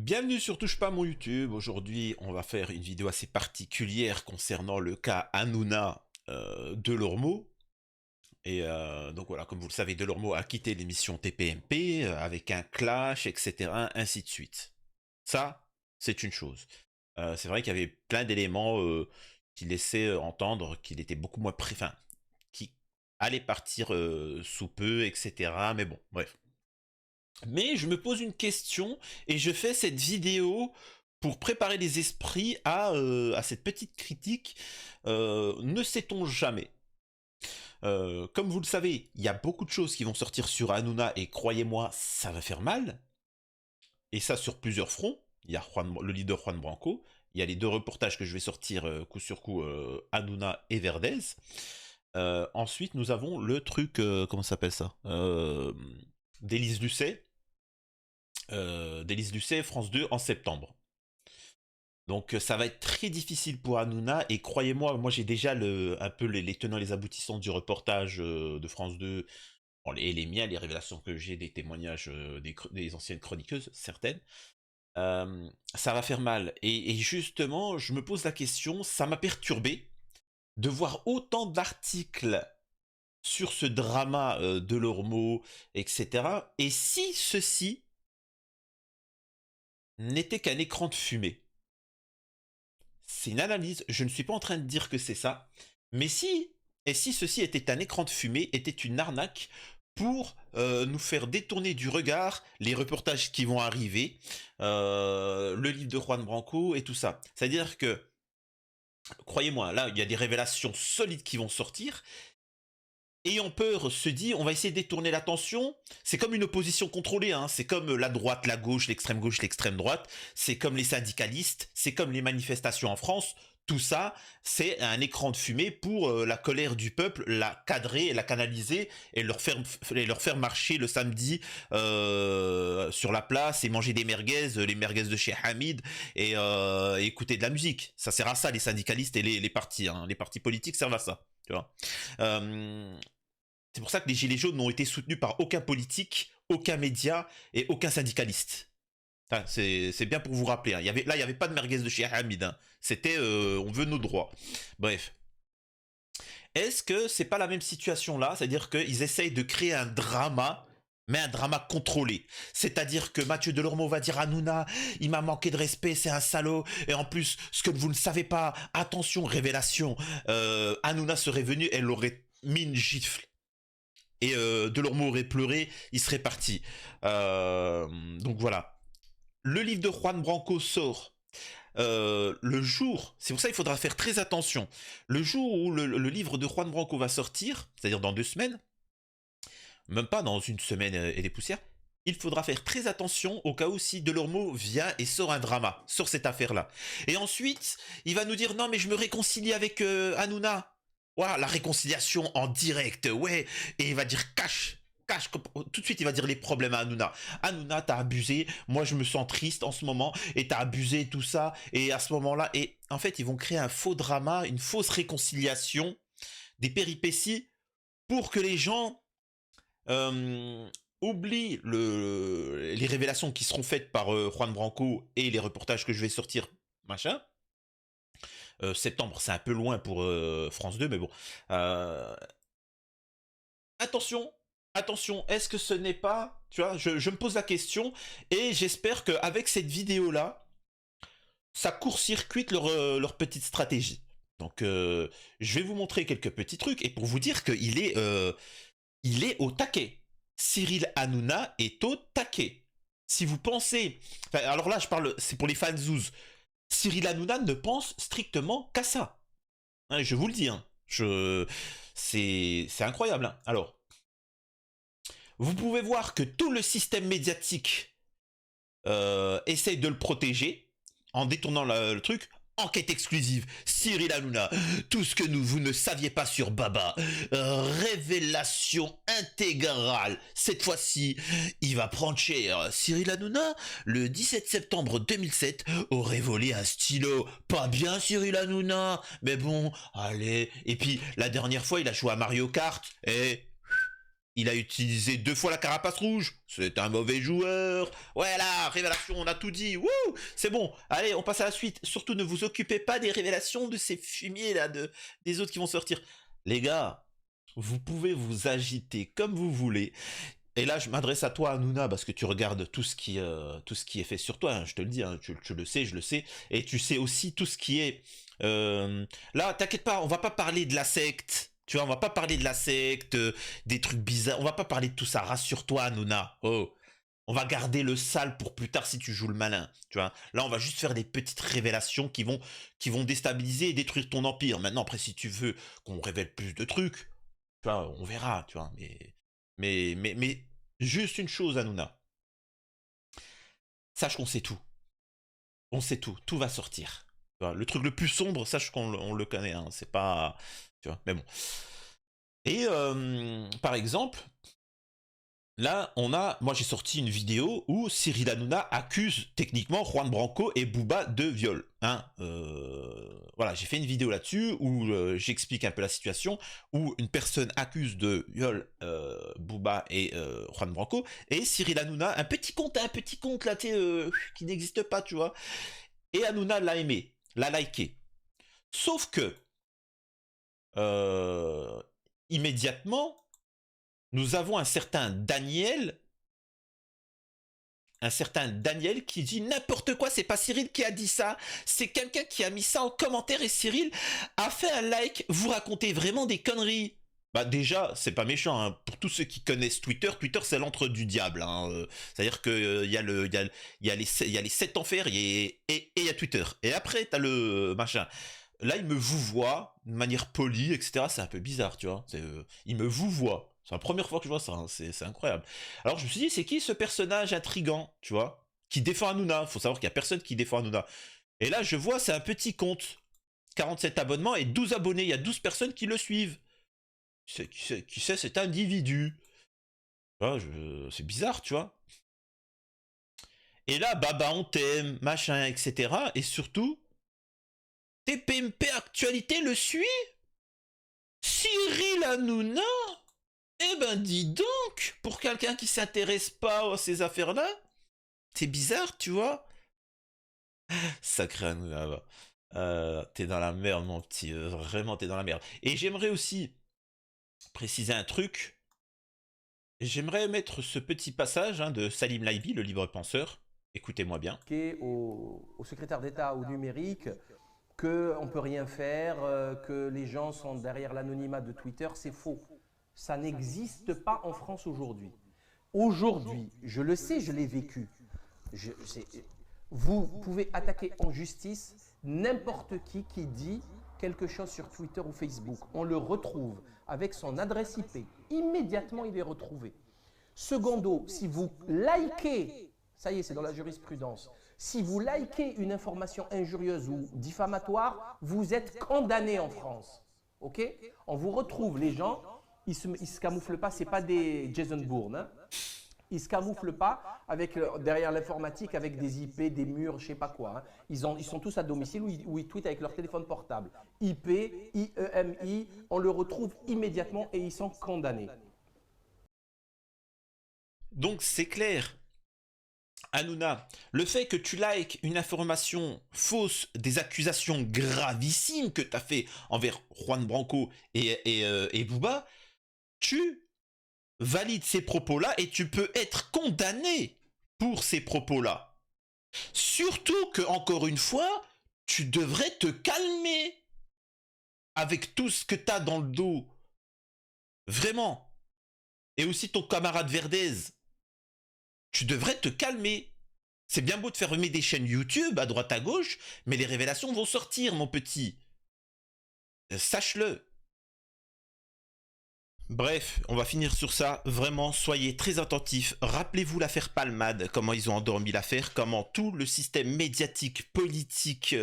Bienvenue sur Touche pas mon YouTube. Aujourd'hui, on va faire une vidéo assez particulière concernant le cas Hanouna Delormeau. Et donc voilà, comme vous le savez, Delormeau a quitté l'émission TPMP avec un clash, etc., ainsi de suite. Ça, c'est une chose. C'est vrai qu'il y avait plein d'éléments qui laissaient entendre qu'il était beaucoup moins enfin, qui allait partir sous peu, etc. Mais bon, bref. Mais je me pose une question et je fais cette vidéo pour préparer les esprits à cette petite critique. Ne sait-on jamais? Comme vous le savez, il y a beaucoup de choses qui vont sortir sur Hanouna et croyez-moi, ça va faire mal. Et ça sur plusieurs fronts. Il y a le leader Juan Branco, il y a les deux reportages que je vais sortir coup sur coup, Hanouna et Verdez. Ensuite, nous avons le truc, comment ça s'appelle ça, d'Élise Lucet. D'Élise Lucet, France 2 en septembre. Donc ça va être très difficile pour Hanouna et croyez-moi, moi j'ai déjà un peu les tenants et les aboutissants du reportage de France 2, bon, et les miens, les révélations que j'ai, des témoignages des anciennes chroniqueuses, certaines. Ça va faire mal. Et justement, je me pose la question, ça m'a perturbé de voir autant d'articles sur ce drama Delormeau, etc. Et si ceci n'était qu'un écran de fumée? C'est une analyse, je ne suis pas en train de dire que c'est ça, mais si, et si ceci était un écran de fumée, était une arnaque pour nous faire détourner du regard les reportages qui vont arriver, le livre de Juan Branco et tout ça. C'est-à-dire que, croyez-moi, là, il y a des révélations solides qui vont sortir, ayant peur se dit on va essayer de détourner l'attention. C'est comme une opposition contrôlée, hein. C'est comme la droite, la gauche, l'extrême droite, c'est comme les syndicalistes, c'est comme les manifestations en France. Tout ça, c'est un écran de fumée pour la colère du peuple, la cadrer, la canaliser et leur faire marcher le samedi sur la place et manger des merguez, les merguez de chez Hamid et écouter de la musique. Ça sert à ça, les syndicalistes et les partis. Hein. Les partis politiques servent à ça. Tu vois. C'est pour ça que les Gilets jaunes n'ont été soutenus par aucun politique, aucun média et aucun syndicaliste. Enfin, c'est bien pour vous rappeler. Hein. Là, il n'y avait pas de merguez de chez Hamid. Hein. C'était on veut nos droits. Bref. Est-ce que c'est pas la même situation là? C'est-à-dire qu'ils essayent de créer un drama, mais un drama contrôlé. C'est-à-dire que Mathieu Delormeau va dire à Hanouna, il m'a manqué de respect, c'est un salaud. Et en plus, ce que vous ne savez pas, attention, révélation, Hanouna serait venu, elle aurait mis une gifle. Et Delormeau aurait pleuré, il serait parti. Donc voilà. Le livre de Juan Branco sort le jour, c'est pour ça qu'il faudra faire très attention. Le jour où le livre de Juan Branco va sortir, c'est-à-dire dans 2 semaines, même pas dans une semaine et des poussières, il faudra faire très attention au cas où si Delormeau vient et sort un drama, sort cette affaire-là. Et ensuite, il va nous dire non mais je me réconcilie avec Hanouna. Voilà, la réconciliation en direct, ouais. Et il va dire cache. Tout de suite il va dire les problèmes à Hanouna. Hanouna, t'as abusé, moi je me sens triste en ce moment, et t'as abusé tout ça, et à ce moment-là, et en fait ils vont créer un faux drama, une fausse réconciliation, des péripéties, pour que les gens oublient les révélations qui seront faites par Juan Branco et les reportages que je vais sortir, machin. Septembre, c'est un peu loin pour France 2, mais bon. Attention, attention, est-ce que ce n'est pas... Tu vois, je me pose la question, et j'espère qu'avec cette vidéo-là, ça court-circuite leur petite stratégie. Donc, je vais vous montrer quelques petits trucs, et pour vous dire il est au taquet. Cyril Hanouna est au taquet. Si vous pensez... Enfin, alors là, je parle... C'est pour les fans Zouz. Cyril Hanouna ne pense strictement qu'à ça. Hein, je vous le dis. Hein. C'est incroyable. Hein. Alors, vous pouvez voir que tout le système médiatique essaye de le protéger en détournant le truc. Enquête exclusive, Cyril Hanouna, tout ce que vous ne saviez pas sur Baba, révélation intégrale, cette fois-ci, il va prendre cher. Cyril Hanouna, le 17 septembre 2007, aurait volé un stylo. Pas bien Cyril Hanouna, mais bon, allez. Et puis, la dernière fois, il a joué à Mario Kart, et Il a utilisé 2 fois la carapace rouge. C'est un mauvais joueur. Ouais là, révélation, on a tout dit. Wouh, c'est bon. Allez, on passe à la suite. Surtout ne vous occupez pas des révélations de ces fumiers là, des autres qui vont sortir. Les gars, vous pouvez vous agiter comme vous voulez. Et là, je m'adresse à toi, Hanouna, parce que tu regardes tout ce qui est fait sur toi. Hein, je te le dis, hein, tu le sais, je le sais. Et tu sais aussi tout ce qui est... Là, t'inquiète pas, on va pas parler de la secte. Tu vois, on va pas parler de la secte, des trucs bizarres. On va pas parler de tout ça. Rassure-toi, Hanouna. Oh. On va garder le sale pour plus tard si tu joues le malin. Tu vois. Là, on va juste faire des petites révélations qui vont déstabiliser et détruire ton empire. Maintenant, après, si tu veux qu'on révèle plus de trucs, tu vois, on verra, tu vois. Mais juste une chose, Hanouna. Sache qu'on sait tout. On sait tout. Tout va sortir. Tu vois, le truc le plus sombre, sache qu'on le connaît. Hein. C'est pas... Tu vois, mais bon. Et par exemple, là, moi j'ai sorti une vidéo où Cyril Hanouna accuse techniquement Juan Branco et Booba de viol. Hein, voilà, j'ai fait une vidéo là-dessus où j'explique un peu la situation, où une personne accuse de viol Booba et Juan Branco, et Cyril Hanouna, un petit compte là, qui n'existe pas, tu vois. Et Hanouna l'a aimé, l'a liké. Sauf que, immédiatement, nous avons un certain Daniel qui dit n'importe quoi, c'est pas Cyril qui a dit ça, c'est quelqu'un qui a mis ça en commentaire et Cyril a fait un like, vous racontez vraiment des conneries. Bah déjà, c'est pas méchant, hein. Pour tous ceux qui connaissent Twitter, Twitter c'est l'antre du diable. Hein. C'est-à-dire qu'il y, y a les 7 enfers et il y a Twitter. Et après, t'as le machin. Là, il me vouvoie de manière polie, etc. C'est un peu bizarre, tu vois. Il me vouvoie. C'est la première fois que je vois ça, hein. C'est incroyable. Alors je me suis dit, c'est qui ce personnage intrigant, tu vois, qui défend Hanouna. Faut savoir qu'il y a personne qui défend Hanouna. Et là, je vois, c'est un petit compte. 47 abonnements et 12 abonnés. Il y a 12 personnes qui le suivent. Qui sait cet individu? C'est bizarre, tu vois. Et là, Baba, on t'aime, machin, etc. Et surtout, TPMP Actualité le suit? Cyril Hanouna? Eh ben dis donc, pour quelqu'un qui s'intéresse pas à ces affaires-là, c'est bizarre, tu vois. Sacré Hanouna, t'es dans la merde, mon petit. Vraiment, t'es dans la merde. Et j'aimerais aussi préciser un truc. J'aimerais mettre ce petit passage hein, de Salim Laibi, le libre penseur. Écoutez-moi bien. Au secrétaire d'État au numérique qu'on ne peut rien faire, que les gens sont derrière l'anonymat de Twitter, c'est faux. Ça n'existe pas en France aujourd'hui. Aujourd'hui, je le sais, je l'ai vécu. Vous pouvez attaquer en justice n'importe qui dit quelque chose sur Twitter ou Facebook. On le retrouve avec son adresse IP. Immédiatement, il est retrouvé. Secondo, si vous likez, ça y est, c'est dans la jurisprudence, si vous likez une information injurieuse ou diffamatoire, vous êtes condamné en France. Ok? On vous retrouve, les gens, ils se camouflent pas, c'est pas des Jason Bourne. Hein? Ils ne se camouflent pas derrière l'informatique avec des IP, des murs, je ne sais pas quoi. Hein. Ils sont tous à domicile ou ils tweetent avec leur téléphone portable. IP, IEMI, on le retrouve immédiatement et ils sont condamnés. Donc c'est clair. Hanouna, le fait que tu likes une information fausse, des accusations gravissimes que tu as fait envers Juan Branco et Booba, tu valides ces propos-là et tu peux être condamné pour ces propos-là. Surtout que, encore une fois, tu devrais te calmer avec tout ce que tu as dans le dos. Vraiment. Et aussi ton camarade Verdez. Tu devrais te calmer. C'est bien beau de fermer des chaînes YouTube à droite à gauche, mais les révélations vont sortir, mon petit. Sache-le. Bref, on va finir sur ça. Vraiment, soyez très attentifs. Rappelez-vous l'affaire Palmade, comment ils ont endormi l'affaire, comment tout le système médiatique, politique,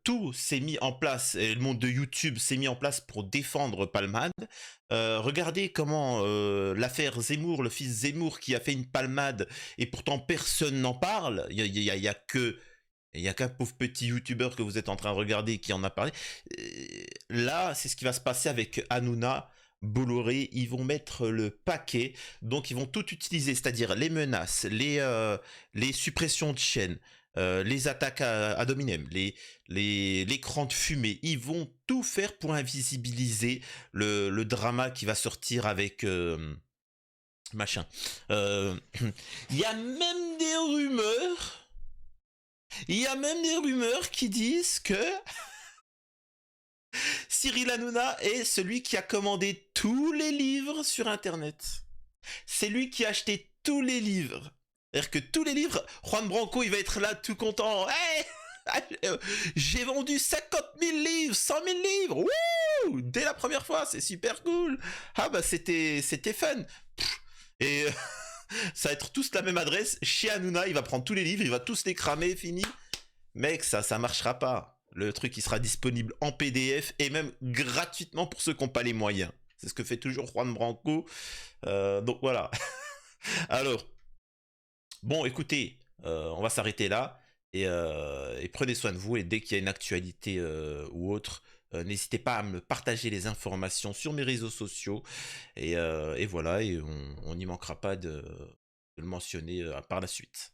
tout s'est mis en place, et le monde de YouTube s'est mis en place pour défendre Palmade. Regardez comment l'affaire Zemmour, le fils Zemmour qui a fait une palmade, et pourtant personne n'en parle. Il y a que... Il n'y a qu'un pauvre petit youtubeur que vous êtes en train de regarder qui en a parlé. Là, c'est ce qui va se passer avec Hanouna. Bolloré, ils vont mettre le paquet, donc ils vont tout utiliser, c'est-à-dire les menaces, les suppressions de chaînes, les attaques à dominem, l'écran de fumée, ils vont tout faire pour invisibiliser le drama qui va sortir avec machin. Euh, Il y a même des rumeurs, il y a même des rumeurs qui disent que Cyril Hanouna est celui qui a commandé tous les livres sur Internet. C'est lui qui a acheté tous les livres. C'est-à-dire que tous les livres, Juan Branco, il va être là tout content. Hey, j'ai vendu 50 000 livres, 100 000 livres. Wouh, dès la première fois, c'est super cool. Ah bah c'était fun. Et ça va être tous la même adresse. Chez Hanouna, il va prendre tous les livres, il va tous les cramer, fini. Mec, ça marchera pas. Le truc, il sera disponible en PDF et même gratuitement pour ceux qui n'ont pas les moyens. C'est ce que fait toujours Juan Branco. Donc voilà. Alors, bon, écoutez, on va s'arrêter là. Et prenez soin de vous. Et dès qu'il y a une actualité ou autre, n'hésitez pas à me partager les informations sur mes réseaux sociaux. Et voilà, et on n'y manquera pas de le mentionner par la suite.